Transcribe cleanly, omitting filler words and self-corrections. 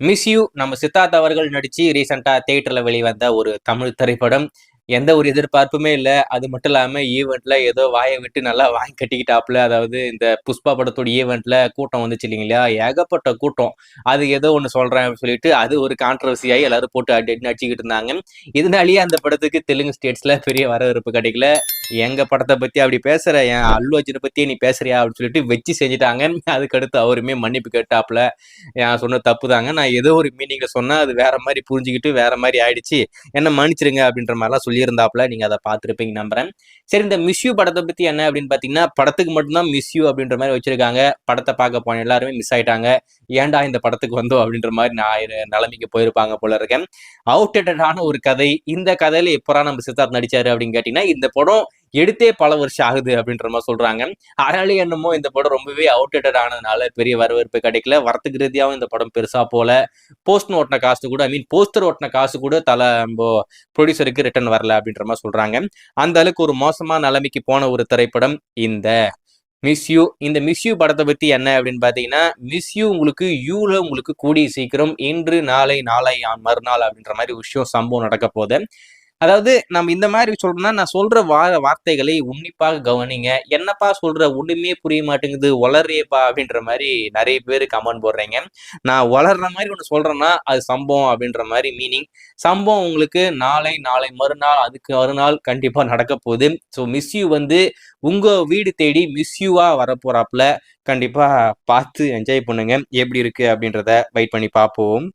Miss you நம்ம சித்தார்த் அவர்கள் நடிச்சு ரீசெண்டா தியேட்டர்ல வெளிவந்த ஒரு தமிழ் திரைப்படம். எந்த ஒரு எதிர்பார்ப்புமே இல்ல. அது மட்டும் இல்லாம ஈவென்ட்ல ஏதோ வாய விட்டு நல்லா வாங்கி கட்டிக்கிட்டாப்ல. அதாவது இந்த புஷ்பா படத்தோட ஈவென்ட்ல கூட்டம் வந்துச்சு இல்லைங்களா? ஏகப்பட்ட கூட்டம். அது ஏதோ ஒண்ணு சொல்றேன் அப்படின்னு சொல்லிட்டு அது ஒரு கான்ட்ரோவர்சி ஆயி எல்லாரும் போட்டு அடிச்சுக்கிட்டு இருந்தாங்க. இதனாலேயே அந்த படத்துக்கு தெலுங்கு ஸ்டேட்ஸ்ல பெரிய வரவேற்பு கிடைக்கல. எங்க படத்தை பத்தி அப்படி பேசுற, என் அல்லு அர்ஜுனை பத்தியே நீ பேசுறியா அப்படின்னு சொல்லிட்டு வச்சு செஞ்சுட்டாங்க. அதுக்கடுத்து அவருமே மன்னிப்பு கேட்டாப்ல. நான் சொன்ன தப்பு தாங்க, நான் ஏதோ ஒரு மீனிங்ல சொன்னா அது வேற மாதிரி புரிஞ்சுக்கிட்டு வேற மாதிரி ஆயிடுச்சு, என்ன மன்னிச்சிருங்க அப்படின்ற மாதிரிலாம் சொல்லியிருந்தாப்புல. நீங்க அதை பார்த்துருப்பீங்க நம்புறேன். சரி, இந்த மிஸ் யூ படத்தை பத்தி என்ன அப்படின்னு பாத்தீங்கன்னா, படத்துக்கு மட்டும்தான் மிஸ் யூ அப்படின்ற மாதிரி வச்சிருக்காங்க. படத்தை பார்க்க போன எல்லாருமே மிஸ் ஆயிட்டாங்க. ஏன்டா இந்த படத்துக்கு வந்தோம் அப்படின்ற மாதிரி நான் நிலைமைக்கு போயிருப்பாங்க போல இருக்கேன். அவுட்டேட்டடான ஒரு கதை. இந்த கதையில எப்பரா நம்ம சித்தார்த் நடிச்சாரு அப்படின்னு கேட்டீங்கன்னா, இந்த படம் எடுத்தே பல வருஷம் ஆகுது அப்படின்ற மாதிரி சொல்றாங்க. அதனால என்னமோ இந்த படம் ரொம்பவே அவுட்டேட்டட் ஆனதுனால பெரிய வரவேற்பு கிடைக்கல. வரத்துக்கு ரீதியாகவும் இந்த படம் பெருசா போல. போஸ்டர் ஓட்டின காசு கூட, போஸ்டர் ஓட்டின காசு கூட ப்ரொடியூசருக்கு ரிட்டர்ன் வரல அப்படின்ற மாதிரி சொல்றாங்க. அந்த அளவுக்கு ஒரு மோசமான நிலைமைக்கு போன ஒரு திரைப்படம் இந்த மிஸ் யூ. இந்த மிஸ் யூ படத்தை பத்தி என்ன அப்படின்னு பாத்தீங்கன்னா, மிஸ் யூ உங்களுக்கு உங்களுக்கு கூடிய சீக்கிரம் இன்று, நாளை, நாளை மறுநாள் அப்படின்ற மாதிரி விஷயம் சம்பவம் நடக்க போகுது. அதாவது நம்ம இந்த மாதிரி சொல்றோம்னா, நான் சொல்ற வார்த்தைகளை உன்னிப்பாக கவனிங்க. என்னப்பா சொல்ற, ஒண்ணுமே புரிய மாட்டேங்குது, வளர்றியேப்பா அப்படின்ற மாதிரி நிறைய பேர் கமெண்ட் போடுறீங்க. நான் வளர்ற மாதிரி ஒண்ணு சொல்றேன்னா அது சம்பவம் அப்படின்ற மாதிரி மீனிங். சம்பவம் உங்களுக்கு நாளை, நாளை மறுநாள், அதுக்கு மறுநாள் கண்டிப்பா நடக்க போகுது. ஸோ மிஸ் யூ உங்க வீடு தேடி மிஸ் யூவா வரப்போறாப்புல. கண்டிப்பா பார்த்து என்ஜாய் பண்ணுங்க. எப்படி இருக்கு அப்படின்றத வெயிட் பண்ணி பார்ப்போம்.